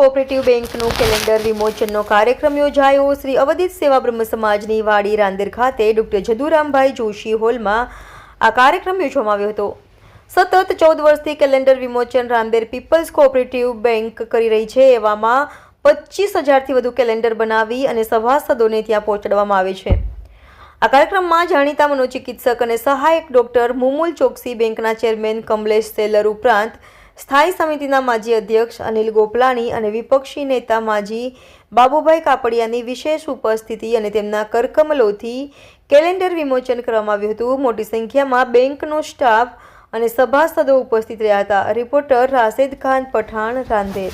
Cooperative બેંકનું calendar વિમોચનનો કાર્યક્રમ યોજાયો. શ્રી અવધિત સેવા બ્રહ્મ સમાજની વાડી રાંદેર ખાતે ડોક્ટર જદુરામભાઈ જોશી હોલમાં આ કાર્યક્રમ યોજવામાં આવ્યો હતો. સતત 14 વર્ષથી કેલેન્ડર વિમોચન રાંદેર પીપલ્સ કોઓપરેટિવ બેંક કરી રહી છે. એવામાં 25,000થી વધુ કેલેન્ડર બનાવી અને સભાસદોને ત્યાં પહોંચાડવામાં આવે છે. આ કાર્યક્રમમાં જાણીતા મનોચિકિત્સક અને સહાયક ડોક્ટર મુમુલ ચોકસી, બેંકના ચેરમેન કમલેશ સેલર ઉપરાંત સ્થાયી સમિતિના માજી અધ્યક્ષ અનિલ ગોપલાણી અને વિપક્ષી નેતા માજી બાબુભાઈ કાપડિયાની વિશેષ ઉપસ્થિતિ અને તેમના કરકમલોથી કેલેન્ડર વિમોચન કરવામાં આવ્યું હતું. મોટી સંખ્યામાં બેંકનો સ્ટાફ અને સભાસદો ઉપસ્થિત રહ્યા હતા. રિપોર્ટર રાશિદ ખાન પઠાણ, રાંદેર.